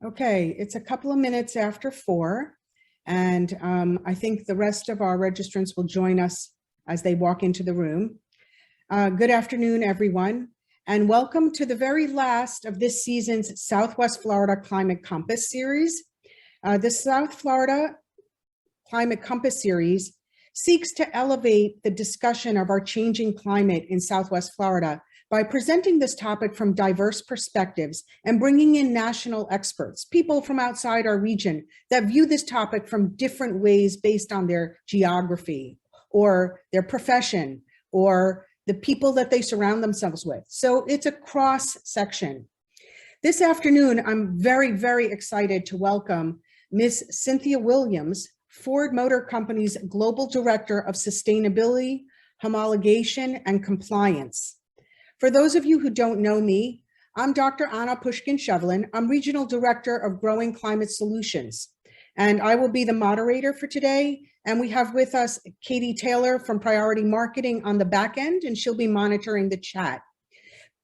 Okay, it's a couple of minutes after 4, and I think the rest of our registrants will join us as they walk into the room. Good afternoon, everyone, and welcome to the very last of this season's Southwest Florida Climate Compass series. The South Florida Climate Compass series seeks to elevate the discussion of our changing climate in Southwest Florida by presenting this topic from diverse perspectives and bringing in national experts, people from outside our region that view this topic from different ways based on their geography or their profession or the people that they surround themselves with. So it's a cross section. This afternoon, I'm very, very excited to welcome Ms. Cynthia Williams, Ford Motor Company's Global Director of Sustainability, Homologation, and Compliance. For those of you who don't know me, I'm Dr. Anna Pushkin-Shevlin. I'm Regional Director of Growing Climate Solutions, and I will be the moderator for today. And we have with us Katie Taylor from Priority Marketing on the back end, and she'll be monitoring the chat.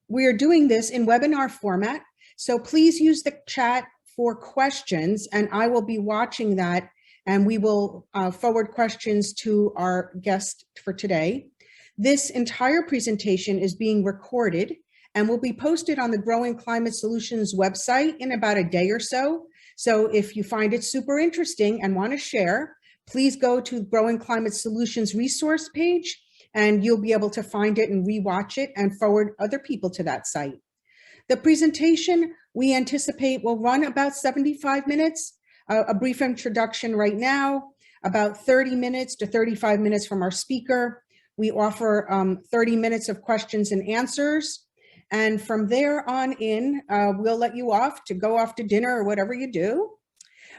We are doing this in webinar format, so please use the chat for questions, and I will be watching that, and we will forward questions to our guest for today. This entire presentation is being recorded and will be posted on the Growing Climate Solutions website in about a day or so. So if you find it super interesting and want to share, please go to Growing Climate Solutions resource page and you'll be able to find it and rewatch it and forward other people to that site. The presentation we anticipate will run about 75 minutes, a brief introduction right now, about 30 minutes to 35 minutes from our speaker. We offer 30 minutes of questions and answers. And from there on in, we'll let you off to go off to dinner or whatever you do.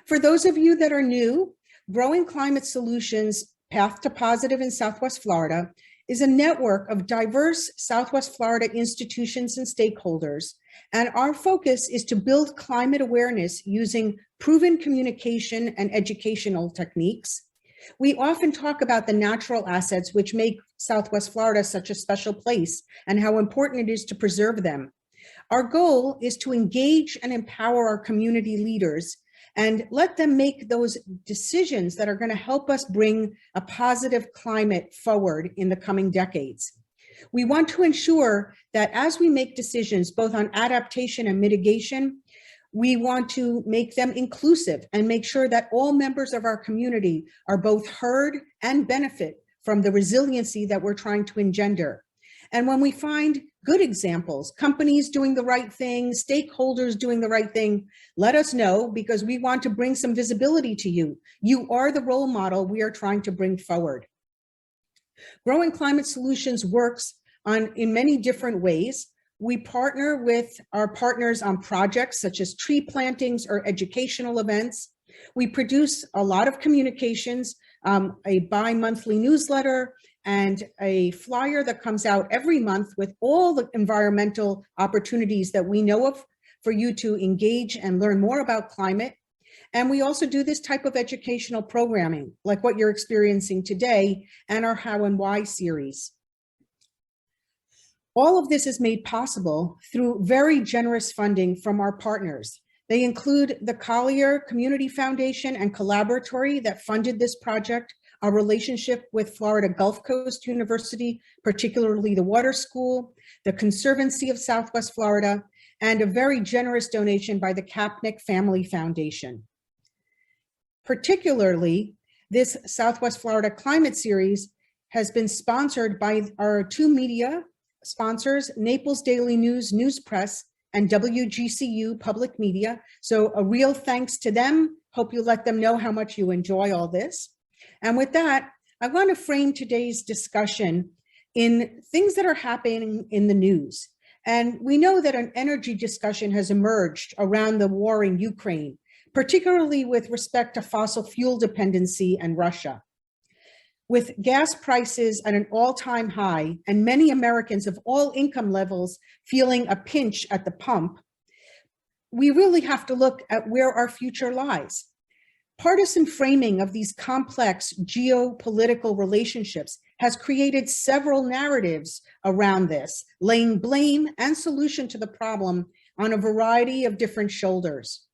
For those of you that are new, Growing Climate Solutions Path to Positive in Southwest Florida is a network of diverse Southwest Florida institutions and stakeholders. And our focus is to build climate awareness using proven communication and educational techniques. We often talk about the natural assets which make Southwest Florida such a special place and how important it is to preserve them. Our goal is to engage and empower our community leaders and let them make those decisions that are going to help us bring a positive climate forward in the coming decades. We want to ensure that as we make decisions both on adaptation and mitigation, we want to make them inclusive and make sure that all members of our community are both heard and benefit from the resiliency that we're trying to engender. And when we find good examples, companies doing the right thing, stakeholders doing the right thing, let us know because we want to bring some visibility to you. You are the role model we are trying to bring forward. Growing Climate Solutions works in many different ways. We partner with our partners on projects such as tree plantings or educational events. We produce a lot of communications, a bi-monthly newsletter, and a flyer that comes out every month with all the environmental opportunities that we know of for you to engage and learn more about climate. And we also do this type of educational programming, like what you're experiencing today, and our How and Why series. All of this is made possible through very generous funding from our partners. They include the Collier Community Foundation and Collaboratory that funded this project, our relationship with Florida Gulf Coast University, particularly the Water School, the Conservancy of Southwest Florida, and a very generous donation by the Kapnick Family Foundation. Particularly, this Southwest Florida Climate Series has been sponsored by our two media sponsors, Naples Daily News, News Press, and WGCU Public Media. So a real thanks to them. Hope you let them know how much you enjoy all this. And with that, I want to frame today's discussion in things that are happening in the news. And we know that an energy discussion has emerged around the war in Ukraine, particularly with respect to fossil fuel dependency and Russia. With gas prices at an all-time high and many Americans of all income levels feeling a pinch at the pump, we really have to look at where our future lies. Partisan framing of these complex geopolitical relationships has created several narratives around this, laying blame and solution to the problem on a variety of different shoulders.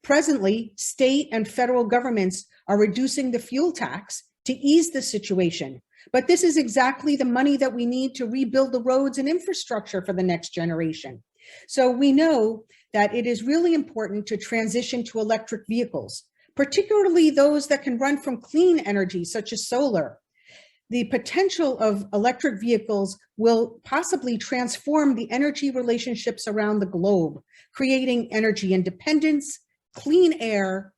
Presently, state and federal governments are reducing the fuel tax to ease the situation. But this is exactly the money that we need to rebuild the roads and infrastructure for the next generation. So we know that it is really important to transition to electric vehicles, particularly those that can run from clean energy, such as solar. The potential of electric vehicles will possibly transform the energy relationships around the globe, creating energy independence, clean air,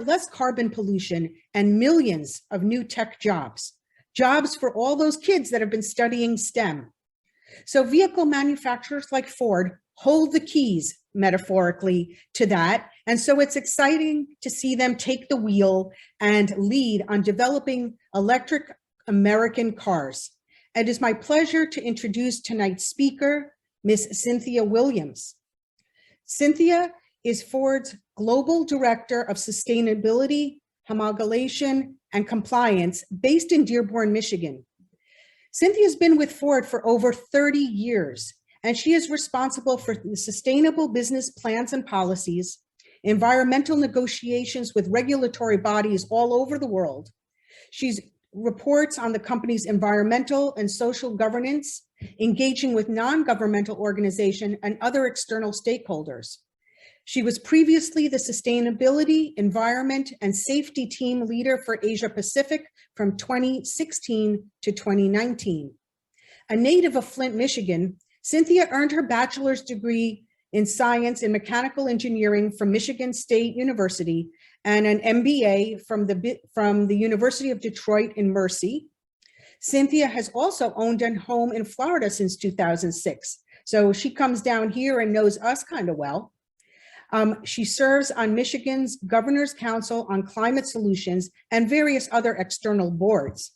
less carbon pollution, and millions of new tech jobs. Jobs for all those kids that have been studying STEM. So vehicle manufacturers like Ford hold the keys, metaphorically, to that. And so it's exciting to see them take the wheel and lead on developing electric American cars. It is my pleasure to introduce tonight's speaker, Ms. Cynthia Williams. Cynthia is Ford's Global Director of Sustainability, Homologation, and Compliance based in Dearborn, Michigan. Cynthia's been with Ford for over 30 years, and she is responsible for the sustainable business plans and policies, environmental negotiations with regulatory bodies all over the world. She's reports on the company's environmental and social governance, engaging with non-governmental organizations and other external stakeholders. She was previously the Sustainability, Environment, and Safety Team Leader for Asia Pacific from 2016 to 2019. A native of Flint, Michigan, Cynthia earned her bachelor's degree in science and mechanical engineering from Michigan State University and an MBA from the University of Detroit in Mercy. Cynthia has also owned a home in Florida since 2006. So she comes down here and knows us kind of well. She serves on Michigan's Governor's Council on Climate Solutions and various other external boards.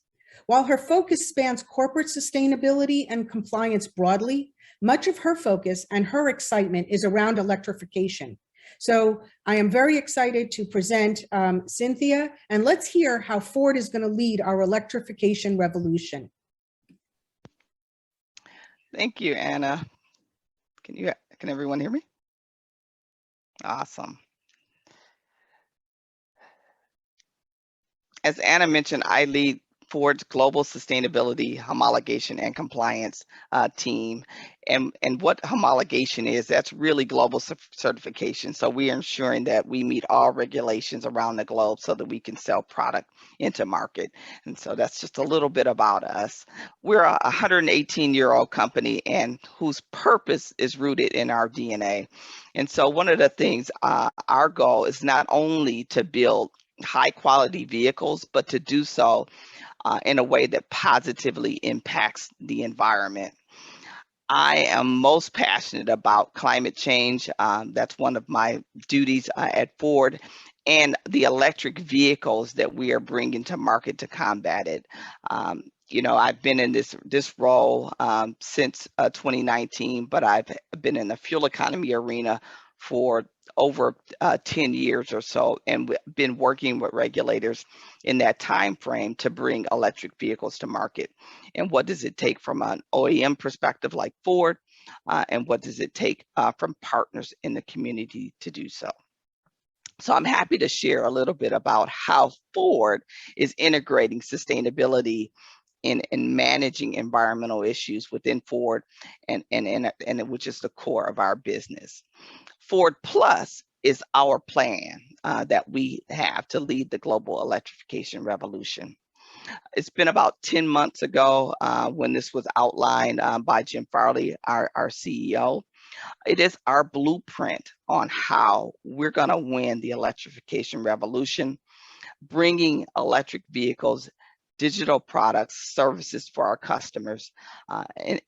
While her focus spans corporate sustainability and compliance broadly, much of her focus and her excitement is around electrification. So I am very excited to present Cynthia, and let's hear how Ford is going to lead our electrification revolution. Thank you, Anna. Can everyone hear me? Awesome. As Anna mentioned, I lead Ford's Global Sustainability, Homologation, and Compliance team. And what homologation is, that's really global certification. So we are ensuring that we meet all regulations around the globe so that we can sell product into market. And so that's just a little bit about us. We're a 118-year-old company and whose purpose is rooted in our DNA. And so one of the things, our goal is not only to build high quality vehicles, but to do so in a way that positively impacts the environment. I am most passionate about climate change. That's one of my duties at Ford, and the electric vehicles that we are bringing to market to combat it. You know, I've been in this role since 2019, but I've been in the fuel economy arena for over 10 years or so, and been working with regulators in that time frame to bring electric vehicles to market. And what does it take from an OEM perspective like Ford, and what does it take from partners in the community to do so? So I'm happy to share a little bit about how Ford is integrating sustainability in managing environmental issues within Ford, and which is the core of our business. Ford Plus is our plan that we have to lead the global electrification revolution. It's been about 10 months ago when this was outlined by Jim Farley, our CEO. It is our blueprint on how we're going to win the electrification revolution, bringing electric vehicles, digital products, services for our customers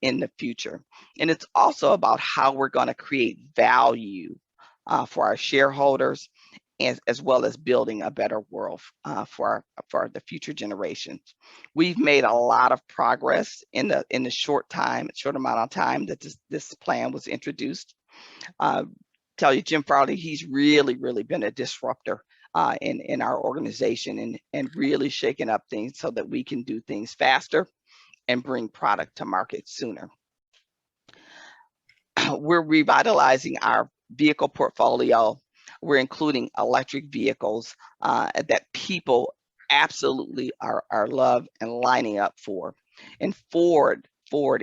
in the future. And it's also about how we're going to create value for our shareholders, as well as building a better world for the future generations. We've made a lot of progress in the short amount of time that this plan was introduced. Tell you, Jim Farley, he's really been a disruptor in our organization, and really shaking up things so that we can do things faster and bring product to market sooner. We're revitalizing our vehicle portfolio. We're including electric vehicles that people absolutely are love and lining up for. And Ford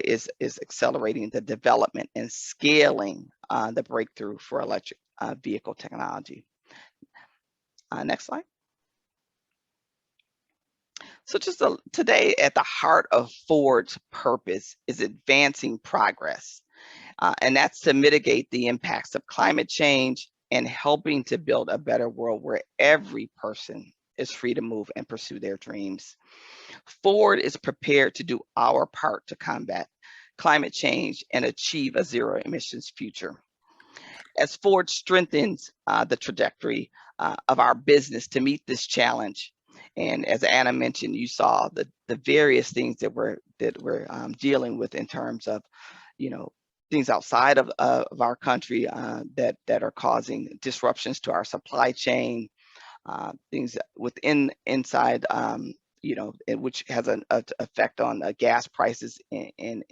is accelerating the development and scaling the breakthrough for electric vehicle technology. Next slide. So today, at the heart of Ford's purpose is advancing progress, and that's to mitigate the impacts of climate change and helping to build a better world where every person is free to move and pursue their dreams. Ford is prepared to do our part to combat climate change and achieve a zero emissions future. As Ford strengthens the trajectory of our business to meet this challenge, and as Anna mentioned, you saw the various things that we're dealing with in terms of, things outside of our country that are causing disruptions to our supply chain, things inside, which has an effect on gas prices in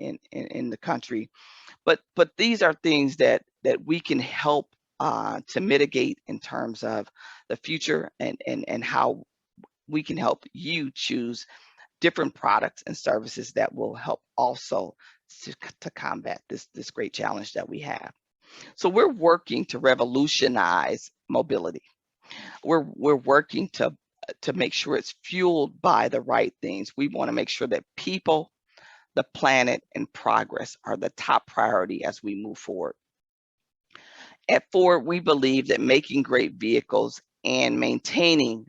the country. But these are things that we can help to mitigate in terms of the future, and how we can help you choose different products and services that will help also to combat this great challenge that we have. So we're working to revolutionize mobility. We're working to make sure it's fueled by the right things. We want to make sure that people, the planet, and progress are the top priority as we move forward. At Ford, we believe that making great vehicles and maintaining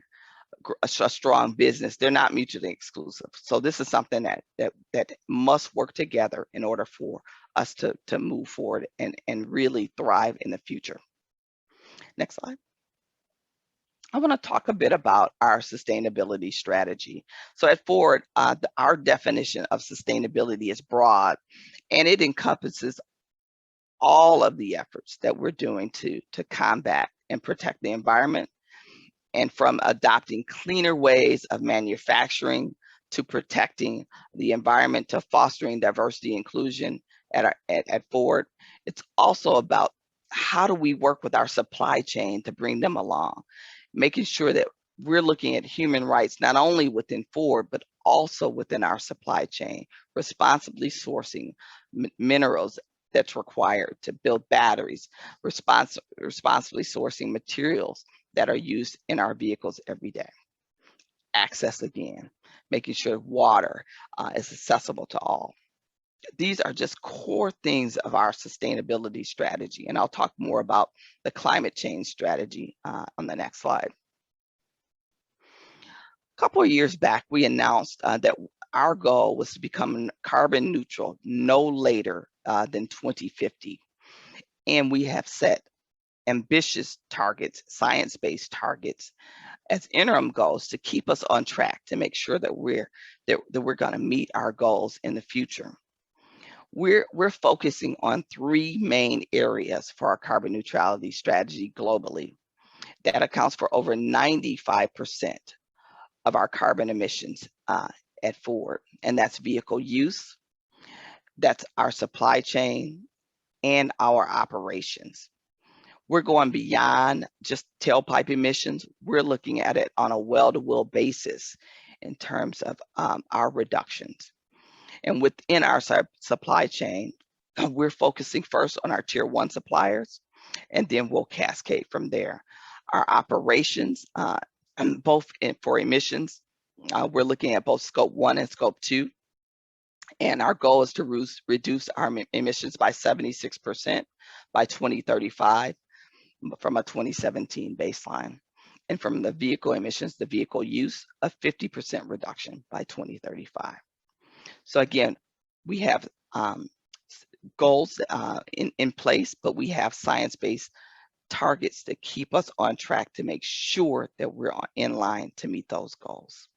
a strong business, they're not mutually exclusive. So this is something that must work together in order for us to move forward and really thrive in the future. Next slide. I want to talk a bit about our sustainability strategy. So at Ford, our definition of sustainability is broad, and it encompasses all of the efforts that we're doing to combat and protect the environment, and from adopting cleaner ways of manufacturing to protecting the environment to fostering diversity and inclusion at Ford. It's also about how do we work with our supply chain to bring them along, making sure that we're looking at human rights, not only within Ford, but also within our supply chain, responsibly sourcing minerals that's required to build batteries, responsibly sourcing materials that are used in our vehicles every day. Access again, making sure water is accessible to all. These are just core things of our sustainability strategy, and I'll talk more about the climate change strategy on the next slide. A couple of years back, we announced that our goal was to become carbon neutral no later than 2050. And we have set ambitious targets, science-based targets, as interim goals to keep us on track to make sure that we're going to meet our goals in the future. We're focusing on three main areas for our carbon neutrality strategy globally. That accounts for over 95% of our carbon emissions at Ford, and that's vehicle use, that's our supply chain, and our operations. We're going beyond just tailpipe emissions. We're looking at it on a well-to-wheel basis in terms of our reductions. And within our supply chain, we're focusing first on our tier 1 suppliers, and then we'll cascade from there. Our operations, both for emissions, we're looking at both scope 1 and scope 2. And our goal is to reduce our emissions by 76% by 2035 from a 2017 baseline. And from the vehicle emissions, the vehicle use, a 50% reduction by 2035. So again, we have goals in place, but we have science-based targets to keep us on track to make sure that we're in line to meet those goals.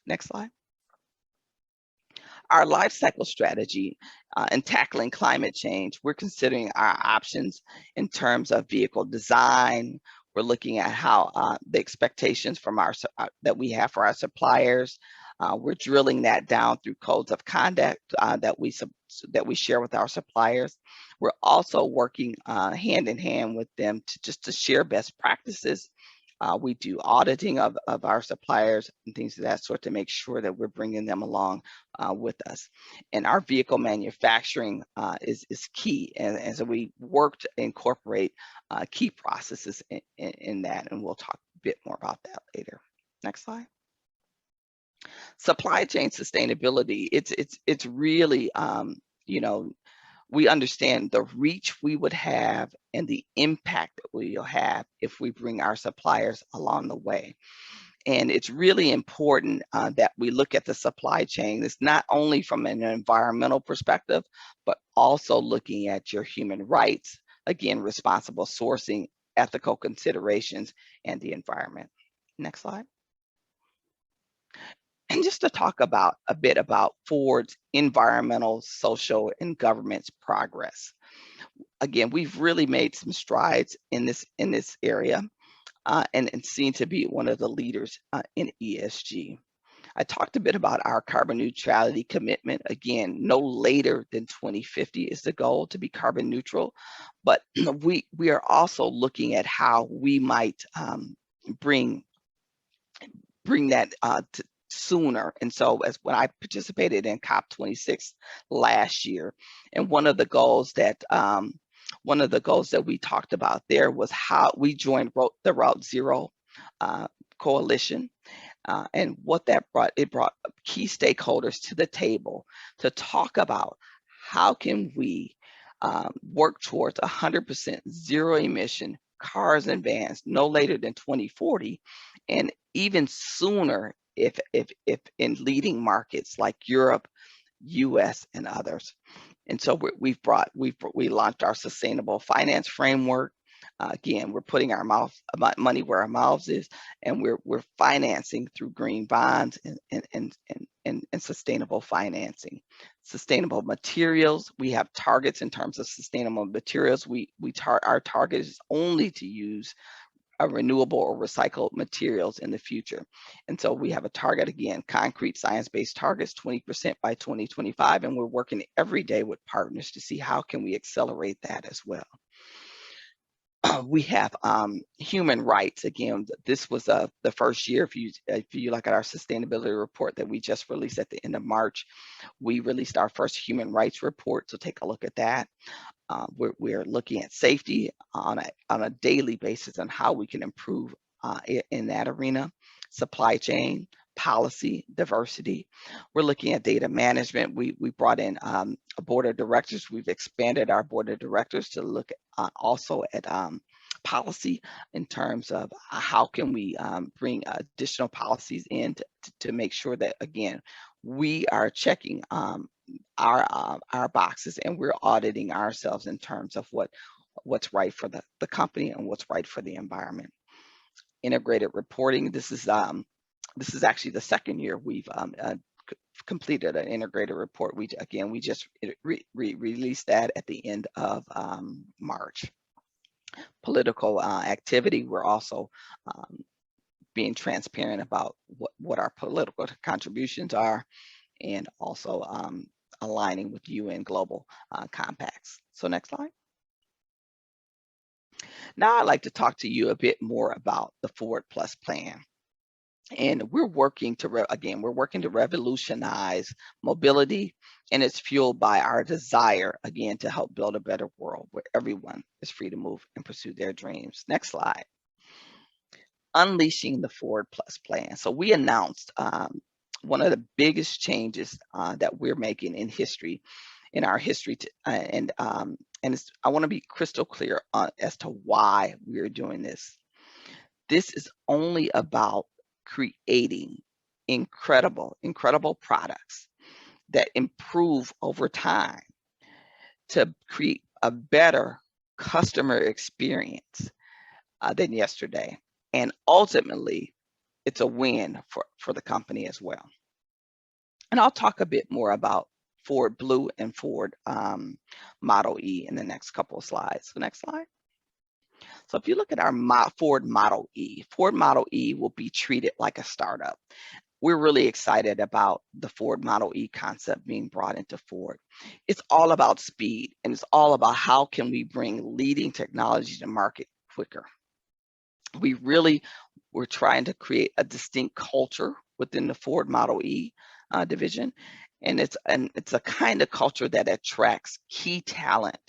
Next slide. Our life cycle strategy in tackling climate change, we're considering our options in terms of vehicle design. We're looking at how the expectations from that we have for our suppliers. We're drilling that down through codes of conduct that we share with our suppliers. We're also working hand in hand with them to share best practices. We do auditing of our suppliers and things of that sort to make sure that we're bringing them along with us. And our vehicle manufacturing is key. And so we work to incorporate key processes in that, and we'll talk a bit more about that later. Next slide. Supply chain sustainability, it's really, you know, we understand the reach we would have and the impact that we'll have if we bring our suppliers along the way. And it's really important that we look at the supply chain. It's not only from an environmental perspective, but also looking at your human rights, again, responsible sourcing, ethical considerations, and the environment. Next slide. And just to talk about a bit about Ford's environmental, social, and governance progress. Again, we've really made some strides in this area and seem to be one of the leaders in ESG. I talked a bit about our carbon neutrality commitment. Again, no later than 2050 is the goal to be carbon neutral, but we are also looking at how we might bring that sooner. And so when I participated in COP26 last year, and one of the goals that we talked about there was how we joined the Route Zero coalition. And what that brought, it brought key stakeholders to the table to talk about how can we work towards 100% zero emission cars and vans no later than 2040, and even sooner if in leading markets like Europe, US, and others. And so we launched our sustainable finance framework. Again, we're putting our money where our mouths is, and we're financing through green bonds and sustainable financing. Sustainable materials, we have targets in terms of sustainable materials. Our target is only to use renewable or recycled materials in the future. And so we have a target, again, concrete science-based targets, 20% by 2025, and we're working every day with partners to see how can we accelerate that as well. We have human rights. Again, this was the first year, if you look at our sustainability report that we just released at the end of March, we released our first human rights report, so take a look at that. We're looking at safety on a daily basis on how we can improve in that arena. Supply chain, policy, diversity. We're looking at data management. We brought in a board of directors. We've expanded our board of directors to look at, also at policy in terms of how can we bring additional policies in to make sure that, again, we are checking our boxes and we're auditing ourselves in terms of what's right for the company and what's right for the environment. Integrated reporting. This is actually the second year we've completed an integrated report. We just released that at the end of March. Political activity. We're also being transparent about what our political contributions are, and also aligning with UN global compacts. So next slide. Now I'd like to talk to you a bit more about the Ford Plus plan. And we're working to revolutionize mobility, and it's fueled by our desire, again, to help build a better world where everyone is free to move and pursue their dreams. Next slide. Unleashing the Ford Plus plan. So we announced one of the biggest changes that we're making in our history, and I want to be crystal clear as to why we're doing this. This is only about creating incredible products that improve over time to create a better customer experience than yesterday. And ultimately, it's a win for the company as well. And I'll talk a bit more about Ford Blue and Ford Model E in the next couple of slides. So next slide. So if you look at our Ford Model E will be treated like a startup. we're really excited about the Ford Model E concept being brought into Ford. It's all about speed, and it's all about how can we bring leading technology to market quicker. We're trying to create a distinct culture within the Ford Model E division, and it's a kind of culture that attracts key talent,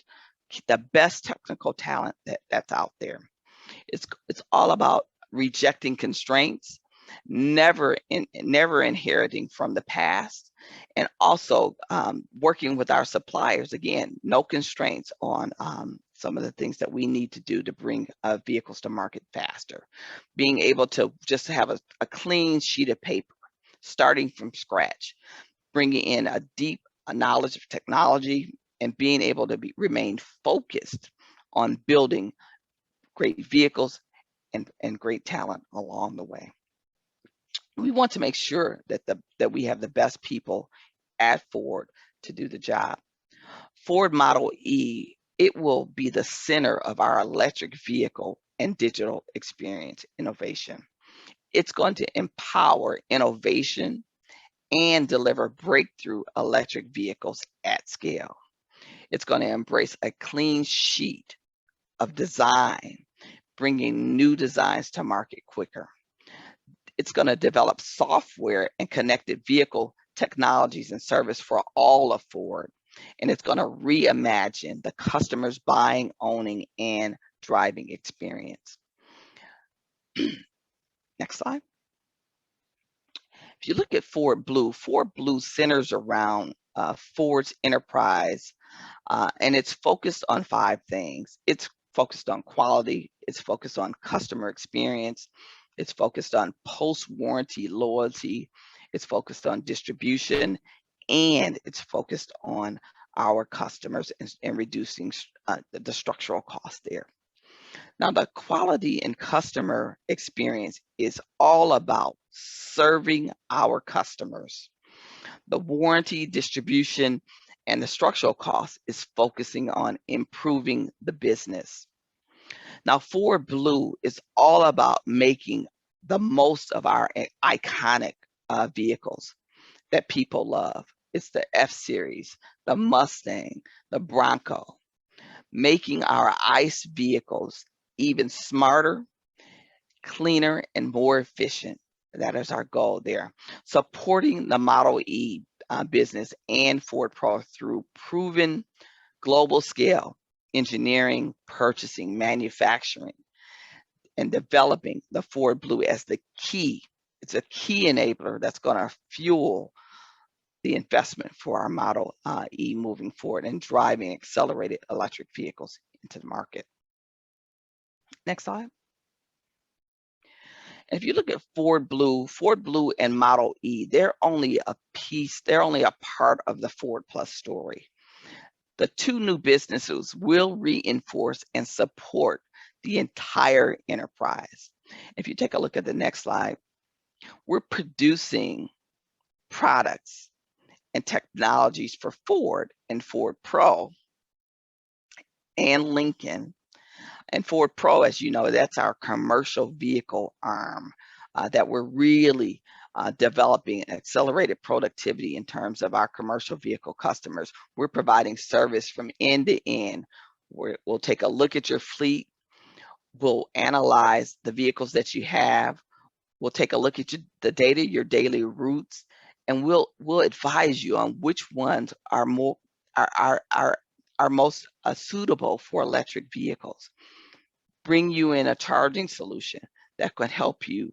the best technical talent that's out there. It's all about rejecting constraints, never inheriting from the past, and also working with our suppliers. Again, no constraints on some of the things that we need to do to bring vehicles to market faster. Being able to just have a clean sheet of paper, starting from scratch, bringing in a deep knowledge of technology, and being able to remain focused on building great vehicles and great talent along the way. We want to make sure that we have the best people at Ford to do the job. Ford Model E, it will be the center of our electric vehicle and digital experience innovation. It's going to empower innovation and deliver breakthrough electric vehicles at scale. It's going to embrace a clean sheet of design, bringing new designs to market quicker. It's going to develop software and connected vehicle technologies and service for all of Ford. And it's going to reimagine the customer's buying, owning, and driving experience. Next slide. If you look at Ford Blue centers around Ford's enterprise, and it's focused on 5 things. It's focused on quality, it's focused on customer experience, it's focused on post-warranty loyalty, it's focused on distribution, and it's focused on our customers and reducing the structural cost there. Now, the quality and customer experience is all about serving our customers. The warranty, distribution, and the structural cost is focusing on improving the business. Now, Ford Blue is all about making the most of our iconic vehicles that people love. It's the F-Series, the Mustang, the Bronco, making our ICE vehicles even smarter, cleaner, and more efficient. That is our goal there. Supporting the Model E business and Ford Pro through proven global scale engineering, purchasing, manufacturing, and developing the Ford Blue as the key. It's a key enabler that's going to fuel the investment for our Model E moving forward and driving accelerated electric vehicles into the market. Next slide. And if you look at Ford Blue and Model E, they're only a piece, they're only a part of the Ford Plus story. The 2 new businesses will reinforce and support the entire enterprise. If you take a look at the next slide, we're producing products and technologies for Ford and Ford Pro and Lincoln. And Ford Pro, as you know, that's our commercial vehicle arm that we're really developing accelerated productivity in terms of our commercial vehicle customers. We're providing service from end to end. We'll take a look at your fleet. We'll analyze the vehicles that you have. We'll take a look at the data, your daily routes, and we'll advise you on which ones are most suitable for electric vehicles. Bring you in a charging solution that could help you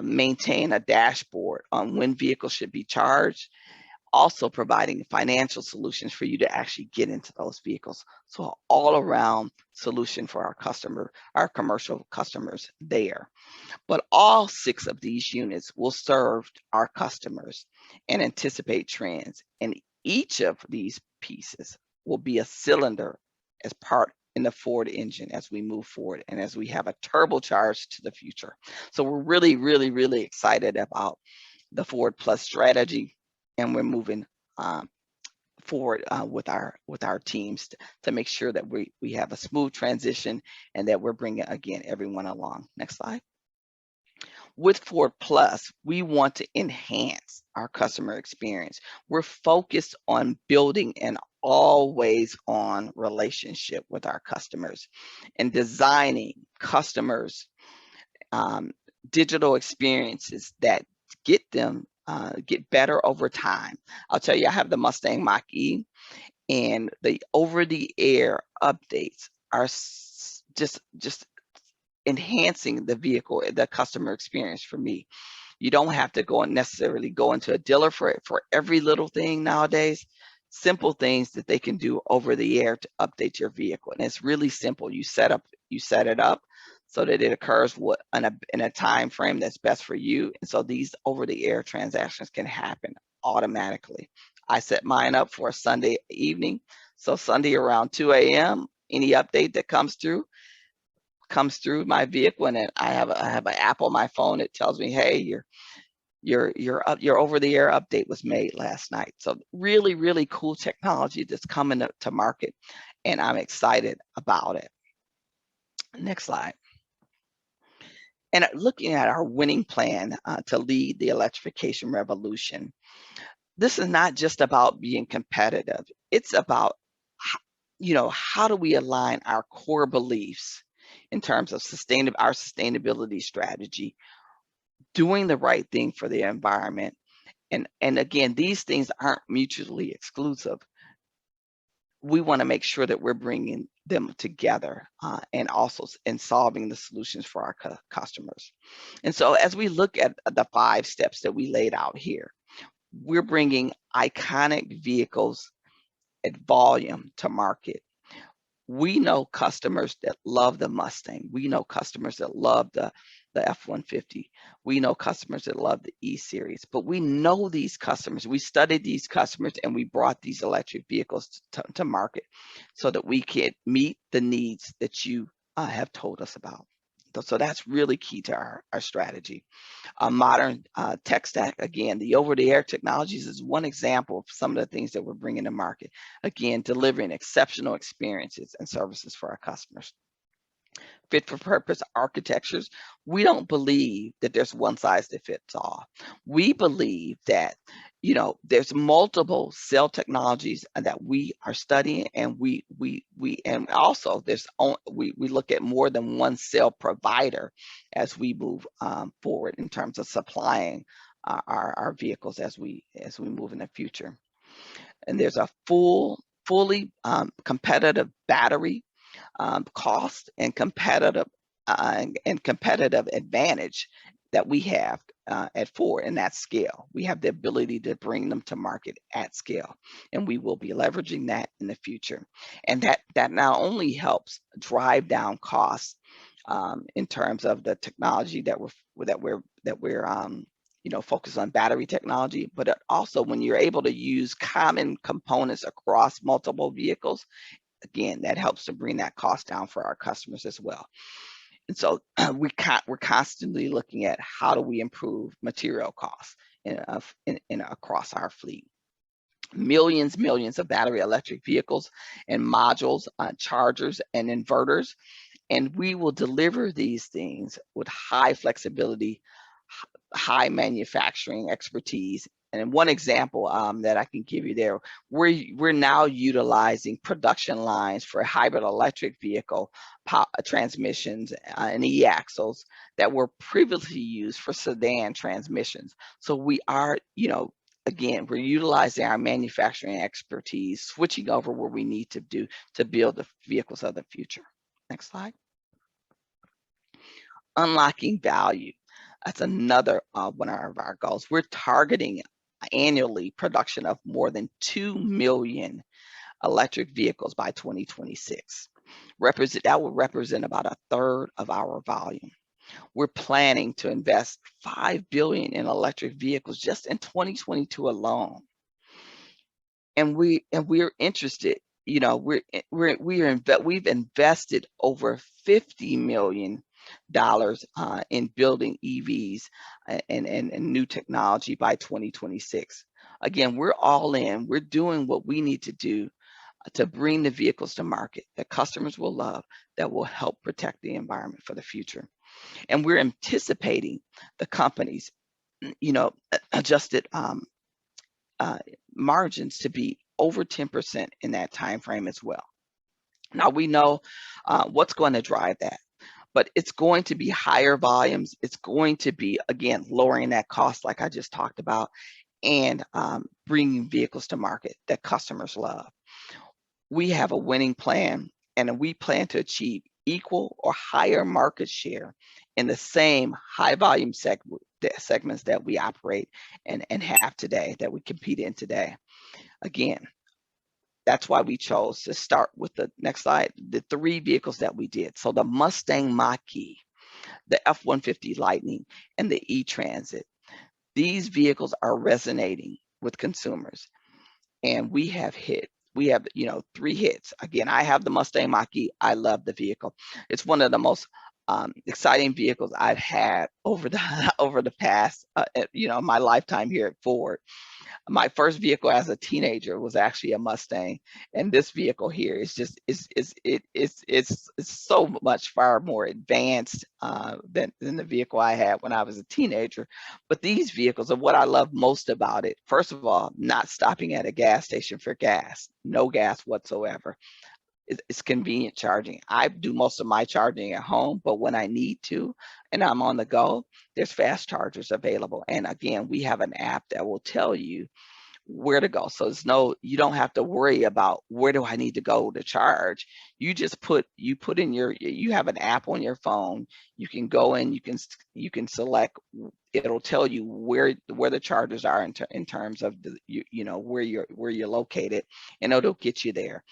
maintain a dashboard on when vehicles should be charged, also providing financial solutions for you to actually get into those vehicles. So all around solution for our commercial customers there. But all 6 of these units will serve our customers and anticipate trends. And each of these pieces will be a cylinder as part in the Ford engine as we move forward and as we have a turbocharge to the future. So we're really, really, really excited about the Ford Plus strategy, and we're moving forward with our teams to make sure that we have a smooth transition and that we're bringing, again, everyone along. Next slide. with Ford Plus, we want to enhance our customer experience. We're focused on building an always on relationship with our customers and designing customers digital experiences that get them get better over time. I'll tell you, I have the Mustang Mach-E, and the over-the-air updates are just enhancing the vehicle, the customer experience for me. You don't have to go and necessarily go into a dealer for every little thing nowadays. Simple things that they can do over the air to update your vehicle, and it's really simple. You set it up so that it occurs in a time frame that's best for you, and so these over the air transactions can happen automatically. I set mine up for a Sunday evening, so Sunday around 2 a.m. any update that comes through my vehicle, and then I have an app on my phone that tells me, hey, your over-the-air update was made last night. So really, really cool technology that's coming to market, and I'm excited about it. Next slide. And looking at our winning plan to lead the electrification revolution, this is not just about being competitive. It's about, how do we align our core beliefs in terms of our sustainability strategy, doing the right thing for the environment. And again, these things aren't mutually exclusive. We want to make sure that we're bringing them together and also in solving the solutions for our customers. And so as we look at the 5 steps that we laid out here, we're bringing iconic vehicles at volume to market. We know customers that love the Mustang. We know customers that love the F-150. We know customers that love the E-Series. But we know these customers. We studied these customers, and we brought these electric vehicles to market so that we can meet the needs that you have told us about. So that's really key to our strategy. A modern tech stack, again, the over-the-air technologies is one example of some of the things that we're bringing to market. Again, delivering exceptional experiences and services for our customers. Fit for purpose architectures. We don't believe that there's one size that fits all. We believe that there's multiple cell technologies that we are studying, and we also we look at more than one cell provider as we move forward in terms of supplying our vehicles as we move in the future. And there's a fully competitive battery cost and competitive advantage that we have at Ford, and that's scale. We have the ability to bring them to market at scale, and we will be leveraging that in the future. And that not only helps drive down costs in terms of the technology that we're focused on battery technology, but also when you're able to use common components across multiple vehicles, again, that helps to bring that cost down for our customers as well. And so we're constantly looking at how do we improve material costs across our fleet. Millions of battery electric vehicles and modules, chargers and inverters, and we will deliver these things with high flexibility, high manufacturing expertise. And one example that I can give you there, we're now utilizing production lines for hybrid electric vehicle transmissions and e-axles that were previously used for sedan transmissions. So we are, again, we're utilizing our manufacturing expertise, switching over where we need to do to build the vehicles of the future. Next slide. Unlocking value. That's another one of our goals. We're targeting annually production of more than 2 million electric vehicles by 2026. That will represent about 1/3 of our volume. We're planning to invest $5 billion in electric vehicles just in 2022 alone. And we're interested. We've invested over $50 million in building EVs and new technology by 2026. Again, we're all in. We're doing what we need to do to bring the vehicles to market that customers will love, that will help protect the environment for the future. And we're anticipating the companies, adjusted margins to be over 10% in that time frame as well. Now we know what's going to drive that, but it's going to be higher volumes. It's going to be, again, lowering that cost like I just talked about, and bringing vehicles to market that customers love. We have a winning plan, and we plan to achieve equal or higher market share in the same high volume segments that we operate and have today, that we compete in today. Again, that's why we chose to start with the next slide, the 3 vehicles that we did. So the Mustang Mach-E, the F-150 Lightning, and the E-Transit. These vehicles are resonating with consumers, and we have 3 hits. Again, I have the Mustang Mach-E. I love the vehicle. It's one of the most exciting vehicles I've had over the past, my lifetime here at Ford. My first vehicle as a teenager was actually a Mustang, and this vehicle here is just it's so much far more advanced than the vehicle I had when I was a teenager. But these vehicles are what I love most about it. First of all, not stopping at a gas station for gas, no gas whatsoever. It's convenient charging. I do most of my charging at home, but when I need to and I'm on the go, there's fast chargers available. And again, we have an app that will tell you where to go. So you don't have to worry about where do I need to go to charge. You just you have an app on your phone. You can go in, you can select. It'll tell you where the chargers are in terms of where you're located, and it'll get you there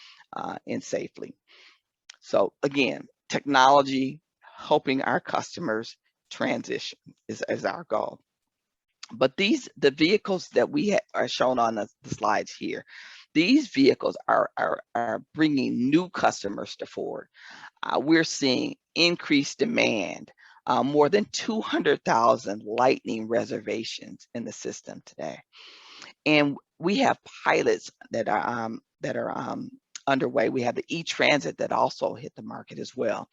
and safely. So again, technology helping our customers transition is our goal. But the vehicles that we are shown on the slides here, these vehicles are bringing new customers to Ford. We're seeing increased demand, more than 200,000 Lightning reservations in the system today, and we have pilots that are underway. We have the E-Transit that also hit the market as well.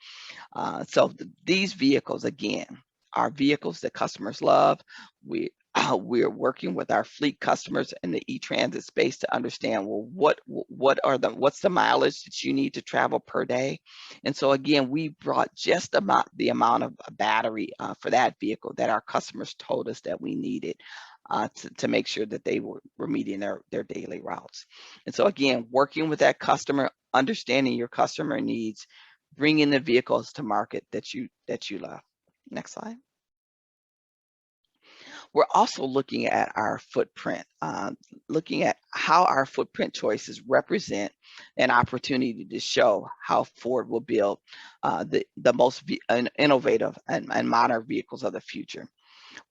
So these vehicles, again, are vehicles that customers love. We're working with our fleet customers in the E-Transit space to understand, well, what's the mileage that you need to travel per day? And so again, we brought just the amount of battery for that vehicle that our customers told us that we needed to make sure that they were meeting their daily routes. And so again, working with that customer, understanding your customer needs, bringing the vehicles to market that you love. Next slide. We're also looking at our footprint, looking at how our footprint choices represent an opportunity to show how Ford will build the most innovative and modern vehicles of the future.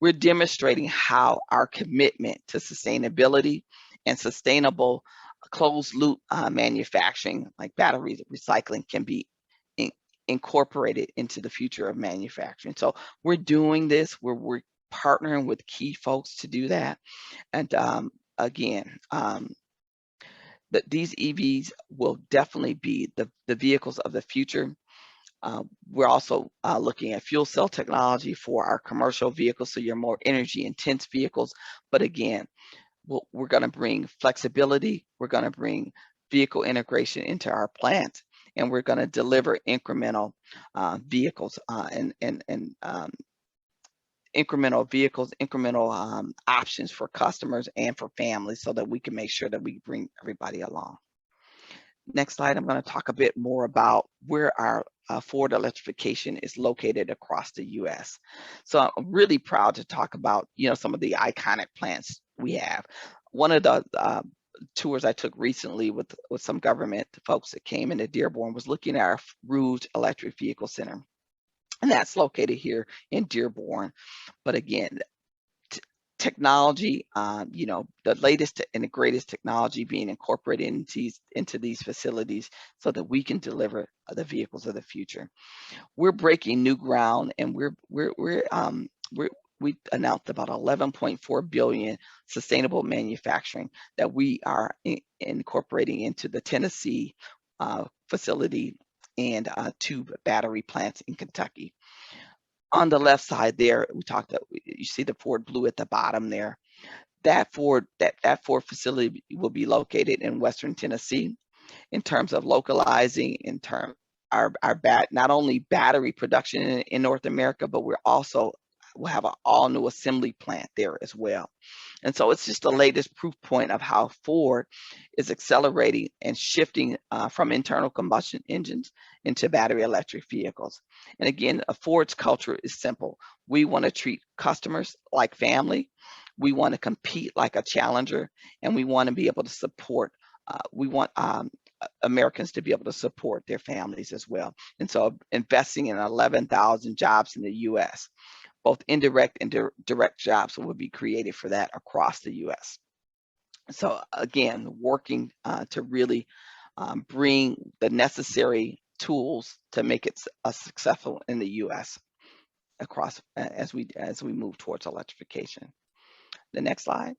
We're demonstrating how our commitment to sustainability and sustainable closed loop manufacturing, like battery recycling, can be incorporated into the future of manufacturing. So we're doing this. We're partnering with key folks to do that. And again, these EVs will definitely be the vehicles of the future. We're also looking at fuel cell technology for our commercial vehicles, so your more energy intense vehicles. But again, we're going to bring flexibility. We're going to bring vehicle integration into our plants, and we're going to deliver incremental vehicles and incremental options for customers and for families, so that we can make sure that we bring everybody along. Next slide, I'm going to talk a bit more about where our Ford Electrification is located across the U.S. So I'm really proud to talk about, some of the iconic plants we have. One of the tours I took recently with some government folks that came into Dearborn was looking at our Rouge Electric Vehicle Center. And that's located here in Dearborn. But again, technology, the latest and the greatest technology being incorporated into these facilities so that we can deliver the vehicles of the future. We're breaking new ground, and we're we announced about 11.4 billion sustainable manufacturing that we are incorporating into the Tennessee facility and 2 battery plants in Kentucky. On the left side there, we talked that you see the Ford blue at the bottom there. That Ford facility will be located in Western Tennessee. In terms of localizing, in terms our not only battery production in North America, but we'll have an all new assembly plant there as well. And so it's just the latest proof point of how Ford is accelerating and shifting from internal combustion engines into battery electric vehicles. And again, Ford's culture is simple. We want to treat customers like family. We want to compete like a challenger, and we want to be able to support. We want Americans to be able to support their families as well. And so investing in 11,000 jobs in the US, both indirect and direct jobs will be created for that across the US. So again, working to really bring the necessary tools to make it successful in the US across as we move towards electrification. The next slide.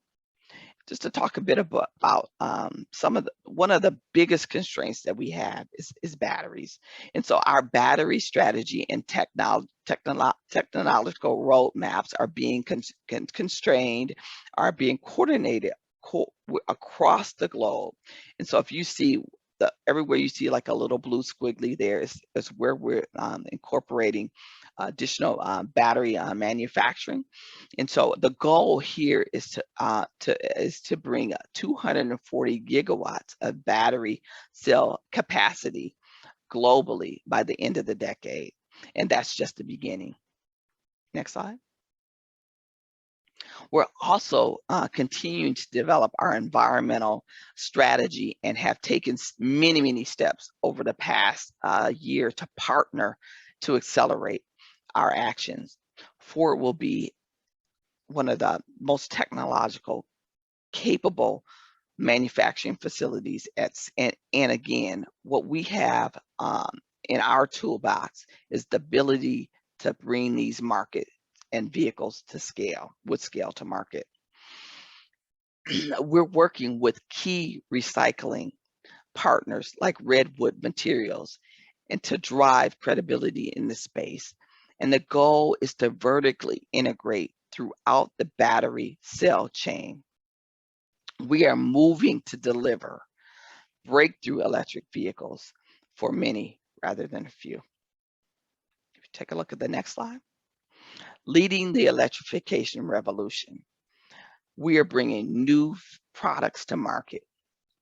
Just to talk a bit about one of the biggest constraints that we have is batteries. And so our battery strategy and technological roadmaps are being constrained, are being coordinated across the globe. And so if you see everywhere you see like a little blue squiggly there is where we're incorporating additional battery manufacturing. And so the goal here is to bring 240 gigawatts of battery cell capacity globally by the end of the decade. And that's just the beginning. Next slide. We're also continuing to develop our environmental strategy and have taken many, many steps over the past year to partner to accelerate our actions. Ford will be one of the most technological, capable manufacturing facilities and again, what we have in our toolbox is the ability to bring these markets and vehicles to scale to market. We're working with key recycling partners like Redwood Materials and to drive credibility in this space. And the goal is to vertically integrate throughout the battery cell chain. We are moving to deliver breakthrough electric vehicles for many rather than a few. If you take a look at the next slide. Leading the electrification revolution. We are bringing new products to market,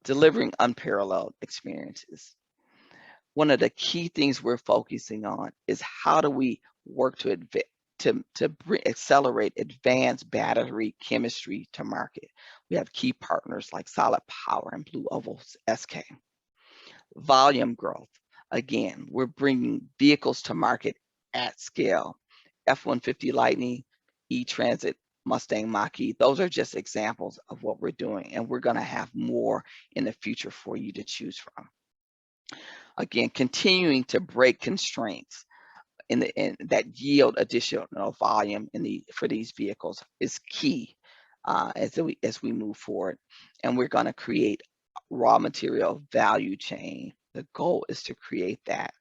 delivering unparalleled experiences. One of the key things we're focusing on is how do we work to accelerate advanced battery chemistry to market. We have key partners like Solid Power and Blue Oval SK. Volume growth. Again, we're bringing vehicles to market at scale. F-150 Lightning, E-Transit, Mustang Mach-E. Those are just examples of what we're doing, and we're going to have more in the future for you to choose from. Again, continuing to break constraints in that yield additional volume for these vehicles is key as we move forward. And we're going to create raw material value chain. The goal is to create that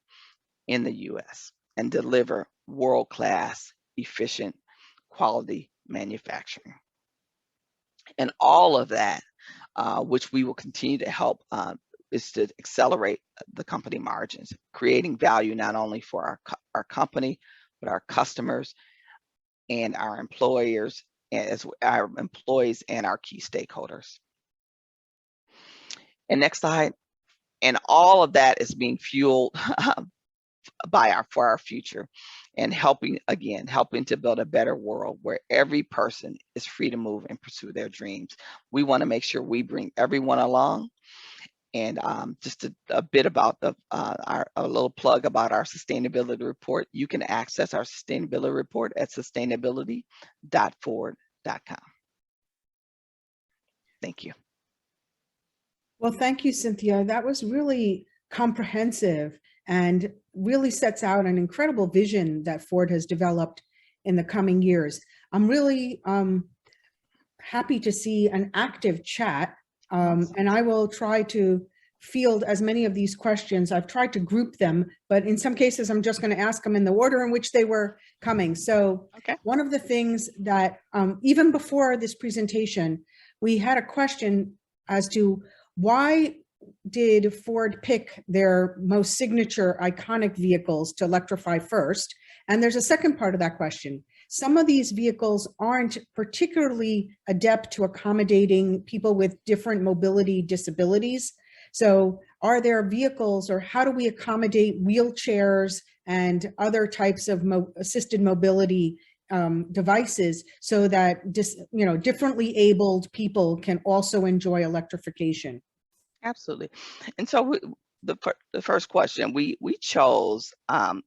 in the US and deliver world-class, efficient, quality manufacturing. And all of that, which we will continue to help, is to accelerate the company margins, creating value not only for our company, but our customers and our employers, as our employees and our key stakeholders. And next slide. And all of that is being fueled for our future and helping to build a better world where every person is free to move and pursue their dreams. We want to make sure we bring everyone along. And just a bit about a little plug about our sustainability report. You can access our sustainability report at sustainability.ford.com. Thank you. Well, thank you, Cynthia. That was really comprehensive and really sets out an incredible vision that Ford has developed in the coming years. I'm really happy to see an active chat, and I will try to field as many of these questions. I've tried to group them, but in some cases, I'm just going to ask them in the order in which they were coming. So Okay. one of the things that even before this presentation, we had a question as to why did Ford pick their most signature iconic vehicles to electrify first? And there's a second part of that question. Some of these vehicles aren't particularly adept to accommodating people with different mobility disabilities. So are there vehicles, or how do we accommodate wheelchairs and other types of assisted mobility devices so that differently abled people can also enjoy electrification? Absolutely. And so the first question, we chose our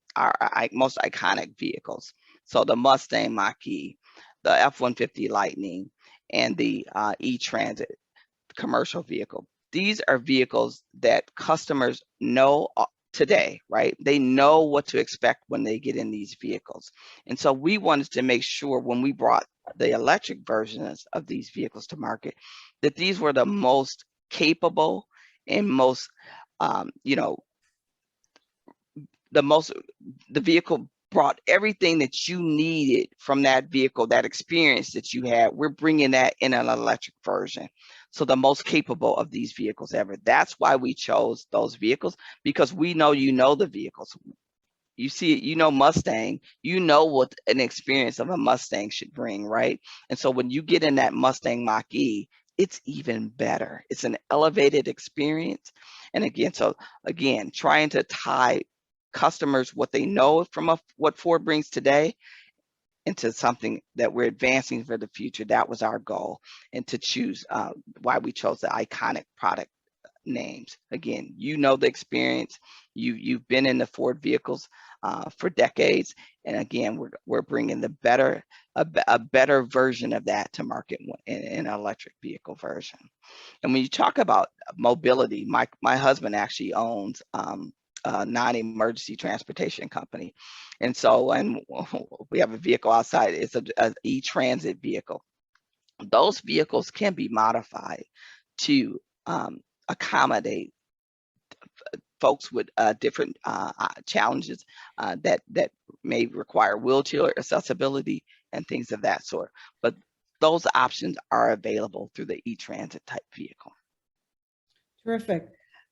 most iconic vehicles. So the Mustang Mach-E, the F-150 Lightning, and the E-Transit commercial vehicle. These are vehicles that customers know today, right? They know what to expect when they get in these vehicles. And so we wanted to make sure when we brought the electric versions of these vehicles to market, that these were the most capable and most, the vehicle brought everything that you needed from that vehicle, that experience that you had. We're bringing that in an electric version. So the most capable of these vehicles ever. That's why we chose those vehicles, because we know the vehicles. You see it, Mustang, what an experience of a Mustang should bring, right? And so when you get in that Mustang Mach-E, it's even better. It's an elevated experience. And again, trying to tie customers what they know from what Ford brings today into something that we're advancing for the future. That was our goal, and to choose why we chose the iconic product names. Again, the experience. You've been in the Ford vehicles for decades, and again, we're bringing a better version of that to market in an electric vehicle version. And when you talk about mobility, my husband actually owns a non-emergency transportation company, and we have a vehicle outside. It's an E-Transit vehicle. Those vehicles can be modified to accommodate folks with different challenges that may require wheelchair accessibility and things of that sort. But those options are available through the E-Transit type vehicle. Terrific.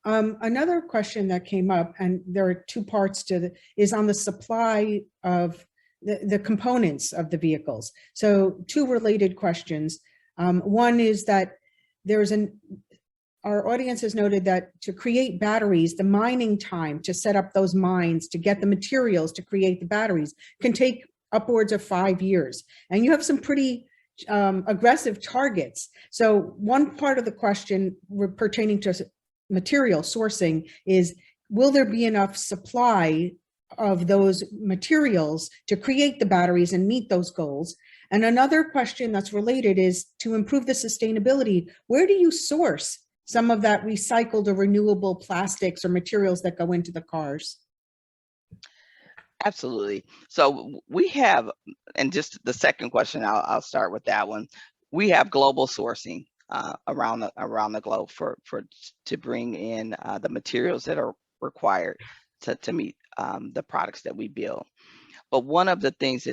Another question that came up, and there are two parts to is on the supply of the components of the vehicles. So two related questions. One is that our audience has noted that to create batteries, the mining time to set up those mines, to get the materials to create the batteries, can take upwards of 5 years. And you have some pretty aggressive targets. So one part of the question pertaining to material sourcing is, will there be enough supply of those materials to create the batteries and meet those goals? And another question that's related is, to improve the sustainability, where do you source some of that recycled or renewable plastics or materials that go into the cars? Absolutely. So we have, and just the second question, I'll start with that one. We have global sourcing around the globe to bring in the materials that are required to meet the products that we build. But one of the things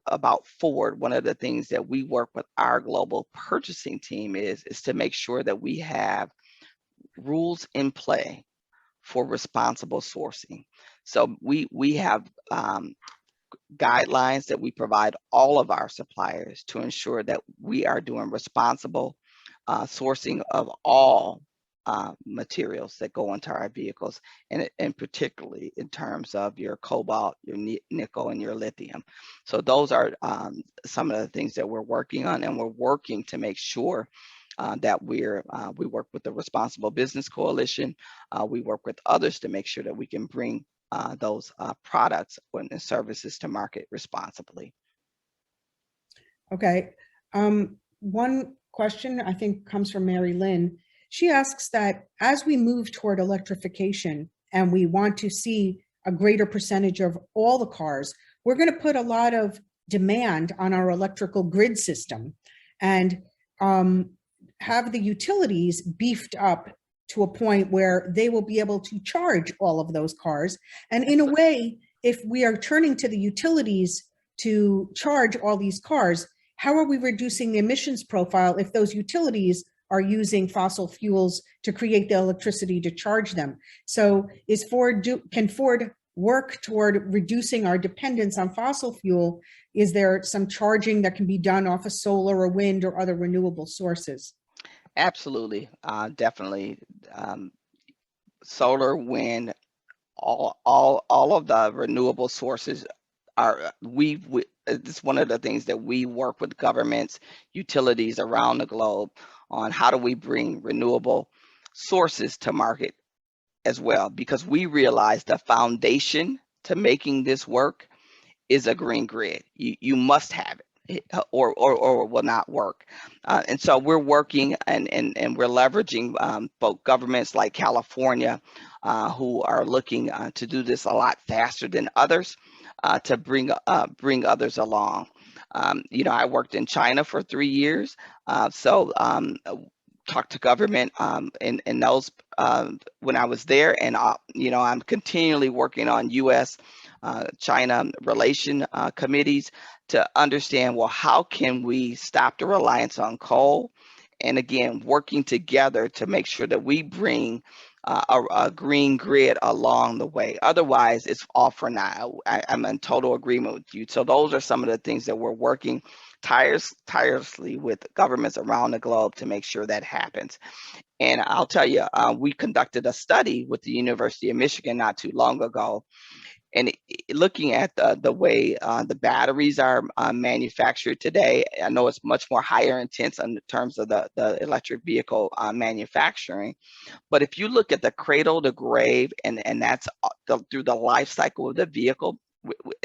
about Ford, one of the things that we work with our global purchasing team is to make sure that we have rules in play for responsible sourcing. So we have guidelines that we provide all of our suppliers to ensure that we are doing responsible sourcing of all materials that go into our vehicles, and particularly in terms of your cobalt, your nickel, and your lithium. So those are some of the things that we're working on, and we're working to make sure that we work with the Responsible Business Coalition. We work with others to make sure that we can bring those products and services to market responsibly. Okay. One question I think comes from Mary Lynn. She asks that as we move toward electrification and we want to see a greater percentage of all the cars, we're going to put a lot of demand on our electrical grid system, and have the utilities beefed up to a point where they will be able to charge all of those cars. And in a way, if we are turning to the utilities to charge all these cars, how are we reducing the emissions profile if those utilities are using fossil fuels to create the electricity to charge them? So can Ford work toward reducing our dependence on fossil fuel? Is there some charging that can be done off of solar or wind or other renewable sources? Absolutely, definitely. Solar, wind, all of the renewable sources are it's one of the things that we work with governments, utilities around the globe on how do we bring renewable sources to market as well, because we realize the foundation to making this work is a green grid. You must have it, or it will not work. And so we're working and we're leveraging both governments like California, who are looking to do this a lot faster than others, to bring others along. I worked in China for 3 years, so talked to government in those when I was there, and I'm continually working on U.S. China relation committees to understand, well, how can we stop the reliance on coal, and again, working together to make sure that we bring a green grid along the way. Otherwise, it's all for now. I'm in total agreement with you. So those are some of the things that we're working tirelessly with governments around the globe to make sure that happens. And I'll tell you, we conducted a study with the University of Michigan not too long ago, and looking at the way the batteries are manufactured today. I know it's much more higher intense in terms of the electric vehicle manufacturing. But if you look at the cradle to grave, and that's through the life cycle of the vehicle,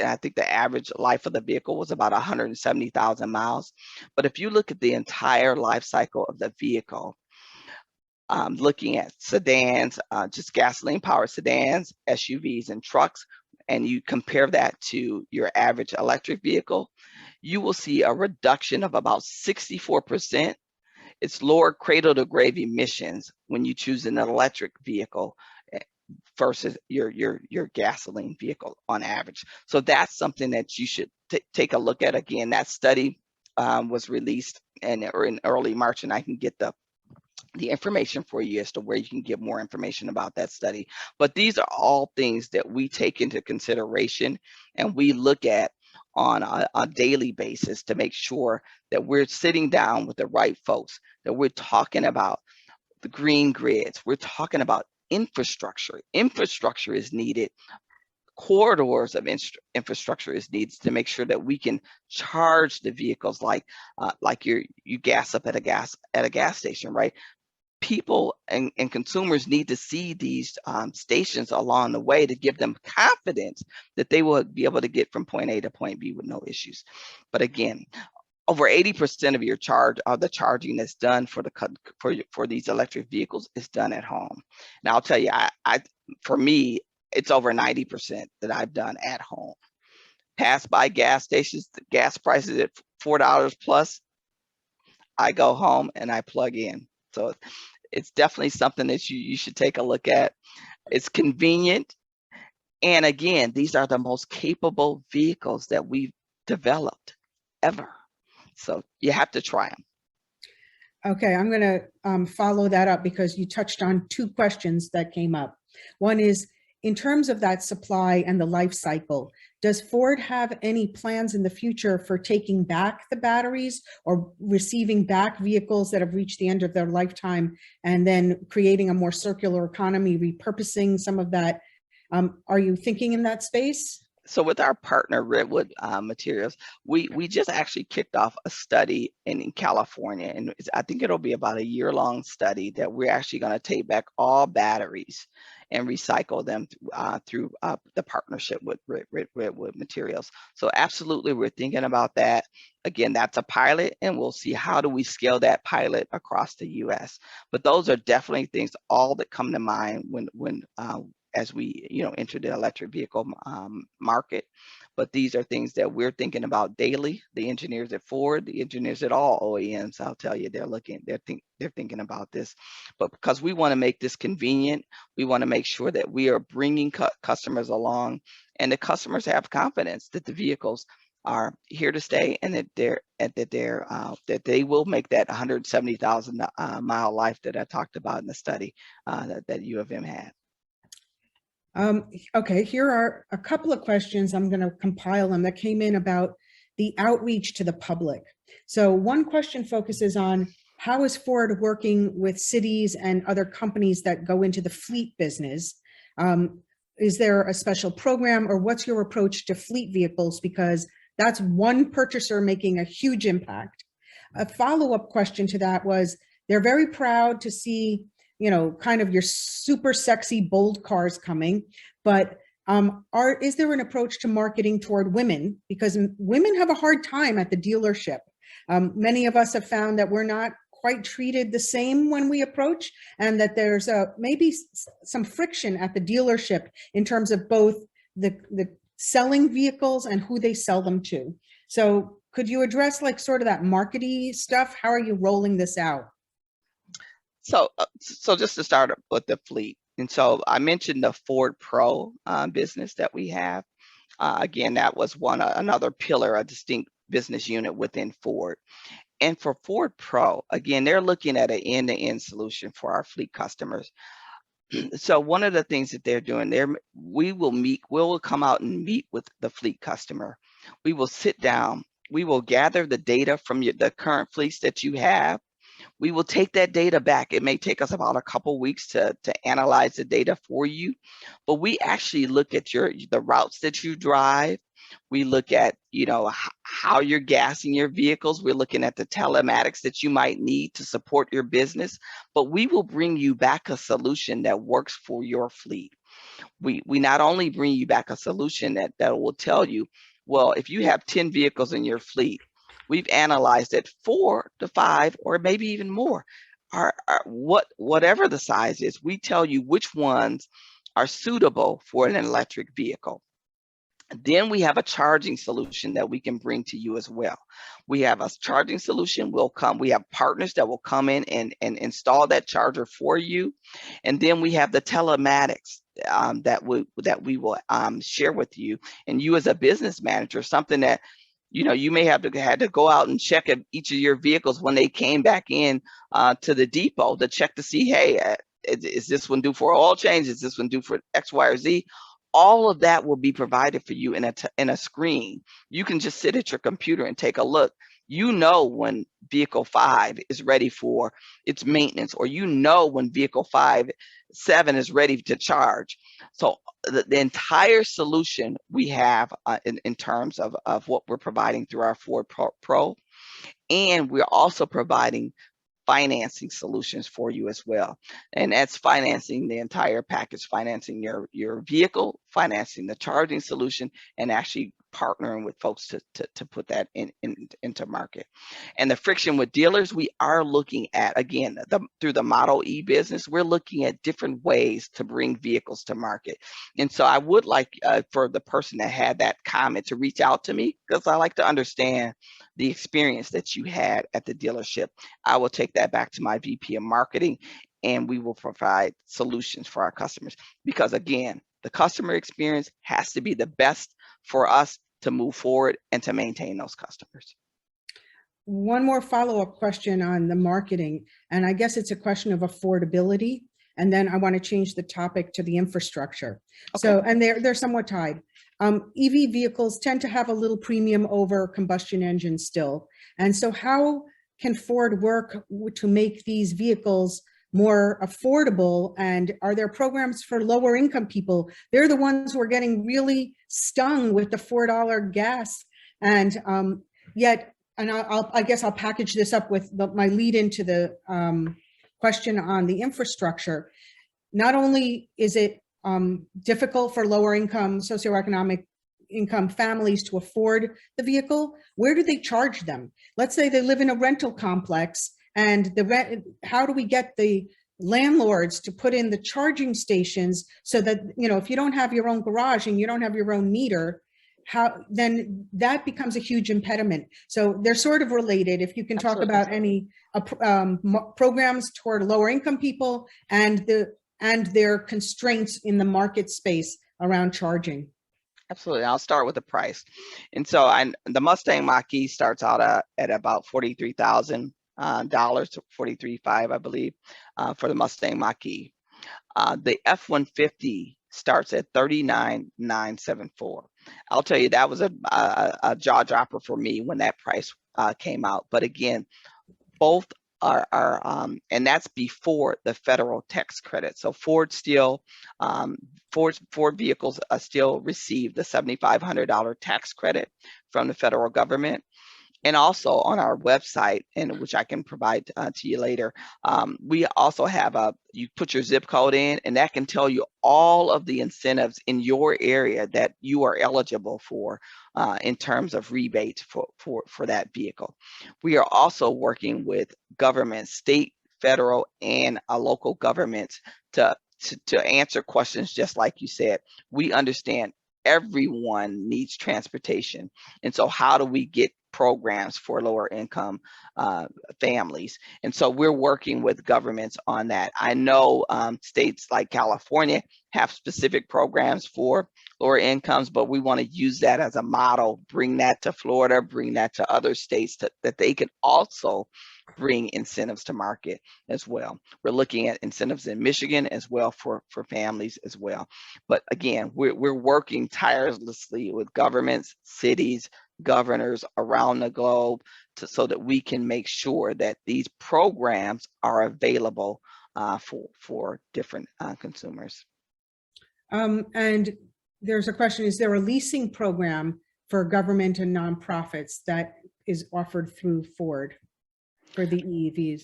I think the average life of the vehicle was about 170,000 miles. But if you look at the entire life cycle of the vehicle, looking at sedans, just gasoline-powered sedans, SUVs, and trucks, and you compare that to your average electric vehicle, you will see a reduction of about 64%. It's lower cradle to grave emissions when you choose an electric vehicle versus your gasoline vehicle on average. So that's something that you should take a look at. Again, that study was released in early March, and I can get the information for you as to where you can get more information about that study. But these are all things that we take into consideration and we look at on a daily basis to make sure that we're sitting down with the right folks, that we're talking about the green grids, we're talking about infrastructure. Infrastructure is needed. Corridors of infrastructure is needed to make sure that we can charge the vehicles like you gas up at a gas station, right? People and consumers need to see these stations along the way to give them confidence that they will be able to get from point A to point B with no issues. But again, over 80% of the charging that's done for these electric vehicles is done at home. Now I'll tell you, for me, it's over 90% that I've done at home. Pass by gas stations, the gas prices at $4 plus, I go home and I plug in. So it's definitely something that you should take a look at. It's convenient. And again, these are the most capable vehicles that we've developed ever. So you have to try them. Okay, I'm going to follow that up because you touched on two questions that came up. One is, in terms of that supply and the life cycle, does Ford have any plans in the future for taking back the batteries or receiving back vehicles that have reached the end of their lifetime and then creating a more circular economy, repurposing some of that? Are you thinking in that space? So with our partner, Redwood Materials, we just actually kicked off a study in California, and I think it'll be about a year-long study that we're actually going to take back all batteries and recycle them through the partnership with Redwood Materials. So absolutely, we're thinking about that. Again, that's a pilot, and we'll see how do we scale that pilot across the U.S. But those are definitely things all that come to mind when as we enter the electric vehicle market. but these are things that we're thinking about daily. The engineers at Ford, the engineers at all OEMs, I'll tell you, they're thinking about this. But because we want to make this convenient, we want to make sure that we are bringing customers along, and the customers have confidence that the vehicles are here to stay, and that they will make that 170,000 mile life that I talked about in the study that U of M had. Okay, here are a couple of questions. I'm going to compile them that came in about the outreach to the public. So one question focuses on how is Ford working with cities and other companies that go into the fleet business? Is there a special program, or what's your approach to fleet vehicles? Because that's one purchaser making a huge impact. A follow-up question to that was, they're very proud to see, you know, kind of your super sexy, bold cars coming, but is there an approach to marketing toward women? Because women have a hard time at the dealership. Many of us have found that we're not quite treated the same when we approach, and that there's maybe some friction at the dealership in terms of both the selling vehicles and who they sell them to. So could you address like sort of that marketing stuff? How are you rolling this out? So just to start with the fleet. And so I mentioned the Ford Pro business that we have. Again, that was another pillar, a distinct business unit within Ford. And for Ford Pro, again, they're looking at an end-to-end solution for our fleet customers. So one of the things that they're doing, we will come out and meet with the fleet customer. We will sit down. We will gather the data from the current fleets that you have. We will take that data back. It may take us about a couple weeks to analyze the data for you, but we actually look at the routes that you drive. We look at, you know, how you're gassing your vehicles. We're looking at the telematics that you might need to support your business, but we will bring you back a solution that works for your fleet. We not only bring you back a solution that will tell you, well, if you have 10 vehicles in your fleet, we've analyzed it 4 to 5, or maybe even more, whatever the size is, we tell you which ones are suitable for an electric vehicle. Then we have a charging solution that we can bring to you as well. We have a charging solution. We have partners that will come in and install that charger for you. And then we have the telematics that we will share with you. And you as a business manager, something that, you know, you may had to go out and check at each of your vehicles when they came back in to the depot to check to see, hey, is this one due for oil change? Is this one due for X, Y, or Z? All of that will be provided for you in a screen. You can just sit at your computer and take a look. You know when vehicle 5 is ready for its maintenance, or you know when vehicle 7 is ready to charge. So the entire solution we have in terms of what we're providing through our Ford Pro, and we're also providing financing solutions for you as well. And that's financing the entire package, financing your vehicle, financing the charging solution, and actually partnering with folks to put that into market. And the friction with dealers, we are looking at, again, through the Model E business, we're looking at different ways to bring vehicles to market. And so I would like for the person that had that comment to reach out to me, because I like to understand the experience that you had at the dealership. I will take that back to my VP of marketing, and we will provide solutions for our customers, because again, the customer experience has to be the best for us to move forward and to maintain those customers. One more follow-up question on the marketing, and I guess it's a question of affordability, and then I want to change the topic to the infrastructure. Okay. So, and they're somewhat tied. EV vehicles tend to have a little premium over combustion engines still. And so how can Ford work to make these vehicles more affordable? And are there programs for lower income people? They're the ones who are getting really stung with the $4 gas. And I guess I'll package this up with my lead into the question on the infrastructure. Not only is it difficult for lower income, socioeconomic income families to afford the vehicle, where do they charge them? Let's say they live in a rental complex, and how do we get the landlords to put in the charging stations so that, you know, if you don't have your own garage and you don't have your own meter, then that becomes a huge impediment. So they're sort of related. If you can talk Absolutely. about any programs toward lower income people and their constraints in the market space around charging. Absolutely. I'll start with the price. And so the Mustang Mach-E starts out at about $43,000, $43,500, I believe, for the Mustang Mach-E. The F-150 starts at $39,974. I'll tell you, that was a jaw dropper for me when that price came out. But again, both are and that's before the federal tax credit. So Ford vehicles still receive the $7,500 tax credit from the federal government. And also on our website, and which I can provide to you later, we also have you put your zip code in, and that can tell you all of the incentives in your area that you are eligible for in terms of rebate for that vehicle. We are also working with government, state, federal, and local governments to answer questions just like you said. We understand everyone needs transportation. And so how do we get programs for lower income families? And so we're working with governments on that. I know states like California have specific programs for lower incomes, but we want to use that as a model, bring that to Florida, bring that to other states that they can also bring incentives to market as well. We're looking at incentives in Michigan as well for families as well. But again, we're working tirelessly with governments, cities, governors around the globe so that we can make sure that these programs are available for different consumers. And there's a question, is there a leasing program for government and nonprofits that is offered through Ford for the EVs?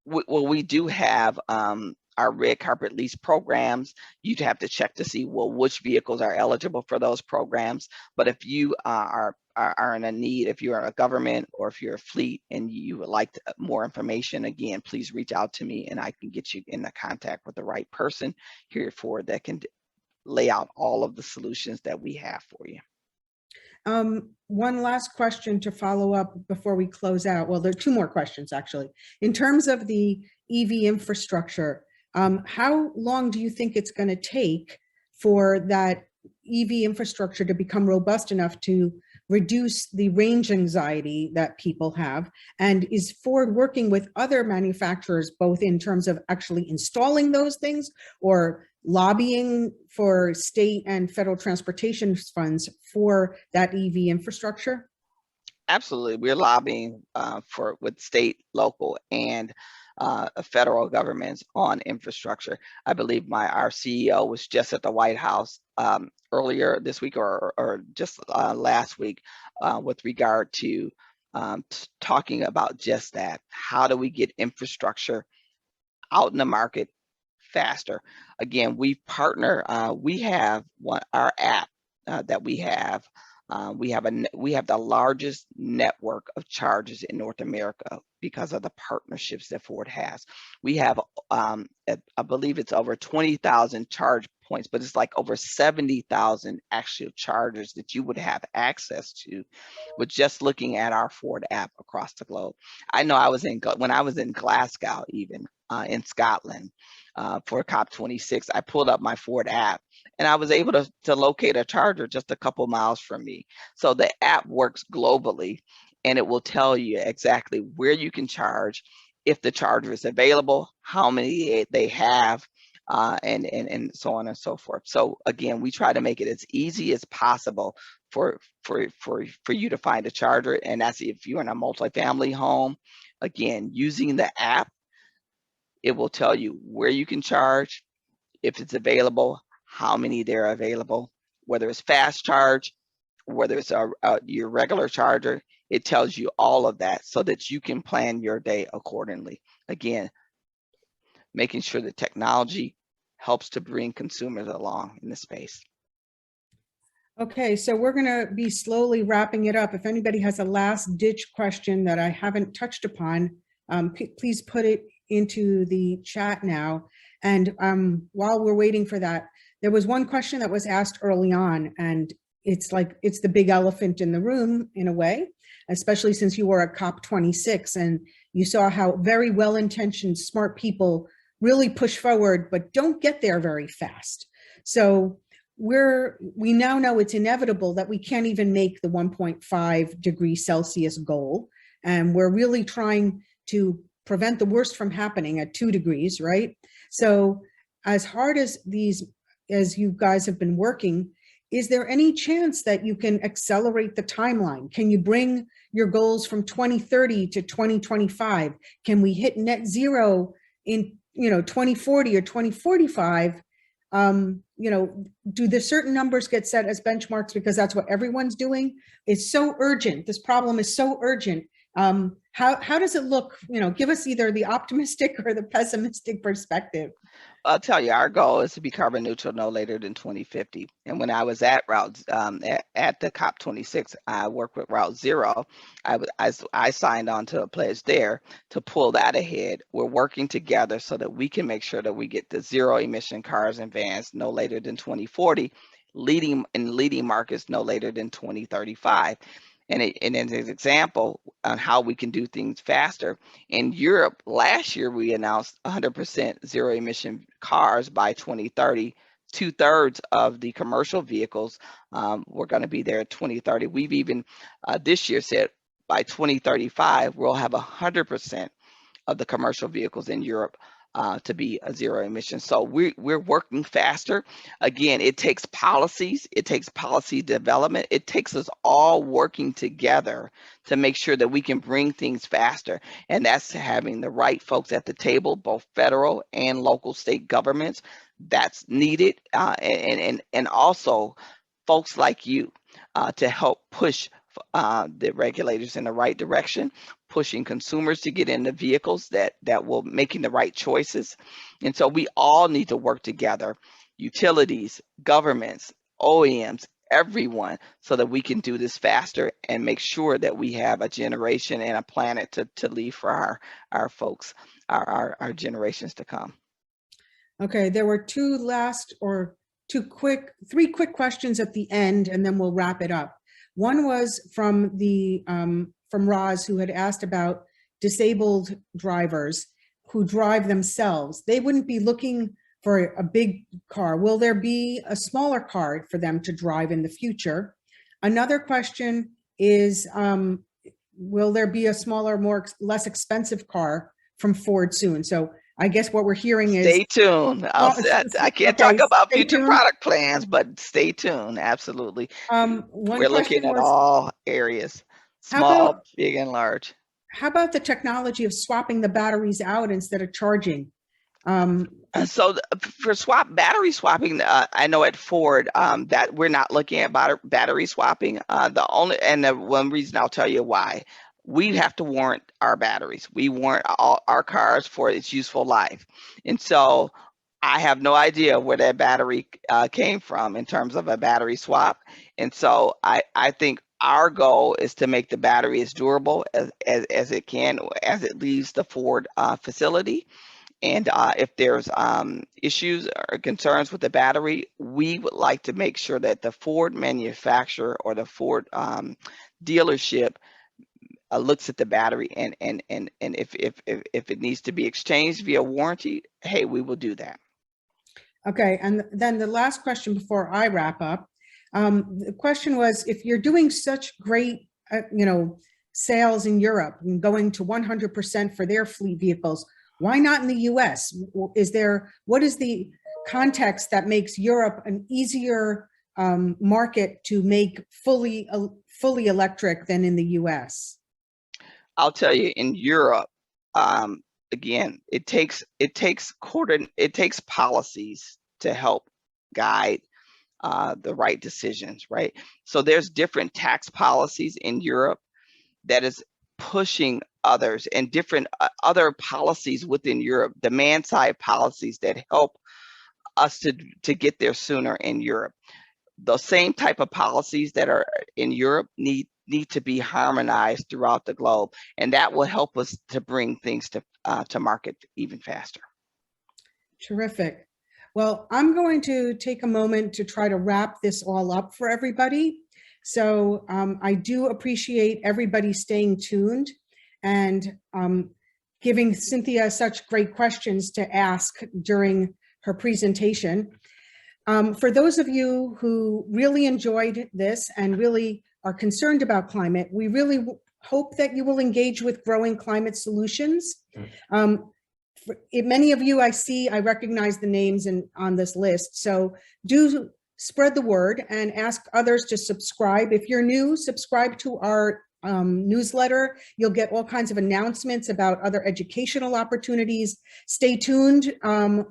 Well, we do have our red carpet lease programs. You'd have to check to see, well, which vehicles are eligible for those programs. But if you are in a need, if you're a government or if you're a fleet and you would like more information, again, please reach out to me and I can get you in the contact with the right person here at Ford that can lay out all of the solutions that we have for you. One last question to follow up before we close out. Well, there are two more questions actually. In terms of the EV infrastructure, how long do you think it's going to take for that EV infrastructure to become robust enough to reduce the range anxiety that people have? And is Ford working with other manufacturers, both in terms of actually installing those things or lobbying for state and federal transportation funds for that EV infrastructure? Absolutely. We're lobbying with state, local, and federal governments on infrastructure. I believe our CEO was just at the White House earlier this week or just last week with regard to talking about just that. How do we get infrastructure out in the market faster? Again, we partner, we have our app that we have. We have the largest network of chargers in North America because of the partnerships that Ford has. We have, I believe it's over 20,000 charge points, but it's like over 70,000 actual chargers that you would have access to with just looking at our Ford app across the globe. I know when I was in Glasgow, even in Scotland for COP26, I pulled up my Ford app and I was able to locate a charger just a couple miles from me. So the app works globally and it will tell you exactly where you can charge, if the charger is available, how many they have, and so on and so forth. So again, we try to make it as easy as possible for you to find a charger. And that's if you're in a multifamily home. Again, using the app, it will tell you where you can charge, if it's available, how many there are available, whether it's fast charge, whether it's your regular charger. It tells you all of that so that you can plan your day accordingly. Again, making sure that technology helps to bring consumers along in the space. Okay, so we're going to be slowly wrapping it up. If anybody has a last ditch question that I haven't touched upon, please put it into the chat now. And while we're waiting for that, there was one question that was asked early on, and it's like it's the big elephant in the room in a way, especially since you were at COP26 and you saw how very well-intentioned, smart people really push forward, but don't get there very fast. So we now know it's inevitable that we can't even make the 1.5 degrees Celsius goal. And we're really trying to prevent the worst from happening at 2 degrees, right? So as hard as you guys have been working, is there any chance that you can accelerate the timeline? Can you bring your goals from 2030 to 2025? Can we hit net zero in 2040 or 2045? Do the certain numbers get set as benchmarks because that's what everyone's doing? It's so urgent. This problem is so urgent. How does it look? Give us either the optimistic or the pessimistic perspective. I'll tell you, our goal is to be carbon neutral no later than 2050. And when I was at at the COP26, I worked with Route Zero. I signed on to a pledge there to pull that ahead. We're working together so that we can make sure that we get the zero emission cars and vans no later than 2040, leading markets no later than 2035. And as an example on how we can do things faster, in Europe, last year we announced 100% zero emission cars by 2030. 2/3 of the commercial vehicles were going to be there at 2030. We've even this year said by 2035, we'll have 100% of the commercial vehicles in Europe to be a zero emission. So we're working faster. Again, it takes policies, it takes policy development, it takes us all working together to make sure that we can bring things faster. And that's having the right folks at the table, both federal and local state governments. That's needed. And also folks like you to help push the regulators in the right direction, pushing consumers to get into vehicles that will making the right choices. And so we all need to work together, utilities, governments, OEMs, everyone, so that we can do this faster and make sure that we have a generation and a planet to leave for our folks, our generations to come. Okay, there were three quick questions at the end, and then we'll wrap it up. One was from Roz, who had asked about disabled drivers who drive themselves. They wouldn't be looking for a big car. Will there be a smaller car for them to drive in the future? Another question is, will there be a smaller, less expensive car from Ford soon? So I guess what we're hearing is stay tuned. I can't talk about future product plans, but stay tuned. Absolutely. We're looking at all areas, small, big, and large. How about the technology of swapping the batteries out instead of charging? So for battery swapping, I know at Ford that we're not looking at battery swapping. The one reason I'll tell you why. We have to warrant our batteries. We warrant all our cars for its useful life. And so I have no idea where that battery came from in terms of a battery swap. And so I think our goal is to make the battery as durable as it can, as it leaves the Ford facility. And if there's issues or concerns with the battery, we would like to make sure that the Ford manufacturer or the Ford dealership looks at the battery, and if it needs to be exchanged via warranty, hey, we will do that. Okay, and then the last question before I wrap up, the question was, if you're doing such great, sales in Europe and going to 100% for their fleet vehicles, why not in the U.S.? What is the context that makes Europe an easier market to make fully electric than in the U.S.? I'll tell you, in Europe, again, it takes policies to help guide the right decisions, right? So there's different tax policies in Europe that is pushing others, and different other policies within Europe, demand side policies that help us to get there sooner in Europe. The same type of policies that are in Europe need to be harmonized throughout the globe, and that will help us to bring things to market even faster. Terrific. Well, I'm going to take a moment to try to wrap this all up for everybody. So I do appreciate everybody staying tuned and giving Cynthia such great questions to ask during her presentation. For those of you who really enjoyed this and really are concerned about climate, we really hope that you will engage with Growing Climate Solutions. Many of you I recognize the names on this list. So do spread the word and ask others to subscribe. If you're new, subscribe to our newsletter. You'll get all kinds of announcements about other educational opportunities. Stay tuned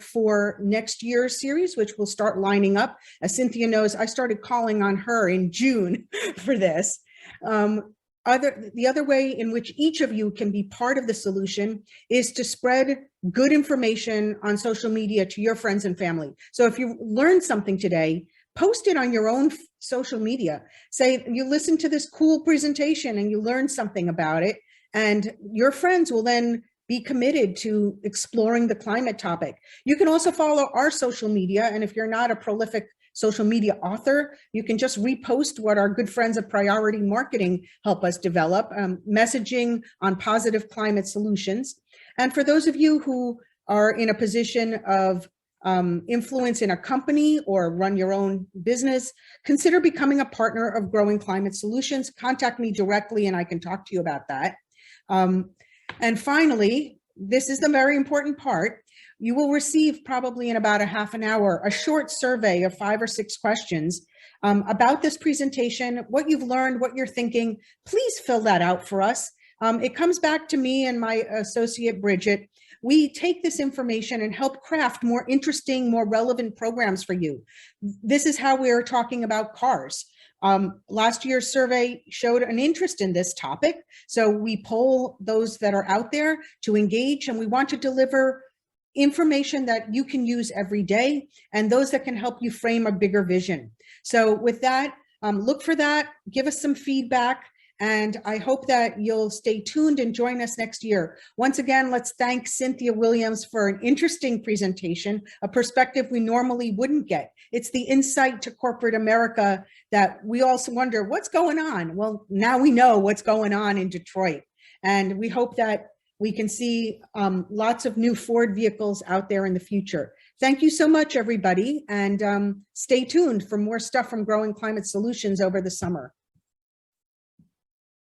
for next year's series, which will start lining up. As Cynthia knows, I started calling on her in June for this. The other way in which each of you can be part of the solution is to spread good information on social media to your friends and family. So if you learned something today, post it on your own social media. Say you listened to this cool presentation and you learned something about it, and your friends will then be committed to exploring the climate topic. You can also follow our social media, and if you're not a prolific social media author, you can just repost what our good friends at Priority Marketing help us develop, messaging on positive climate solutions. And for those of you who are in a position of influence in a company or run your own business, consider becoming a partner of Growing Climate Solutions. Contact me directly and I can talk to you about that. And finally, this is the very important part. You will receive probably in about a half an hour, a short survey of 5 or 6 questions about this presentation, what you've learned, what you're thinking. Please fill that out for us. It comes back to me and my associate, Bridget. We take this information and help craft more interesting, more relevant programs for you. This is how we're talking about cars. Last year's survey showed an interest in this topic. So we poll those that are out there to engage, and we want to deliver information that you can use every day and those that can help you frame a bigger vision. So with that, look for that, give us some feedback, and I hope that you'll stay tuned and join us next year. Once again, let's thank Cynthia Williams for an interesting presentation, a perspective we normally wouldn't get. It's the insight to corporate America that we also wonder, what's going on? Well, now we know what's going on in Detroit. And we hope that we can see lots of new Ford vehicles out there in the future. Thank you so much, everybody. And stay tuned for more stuff from Growing Climate Solutions over the summer.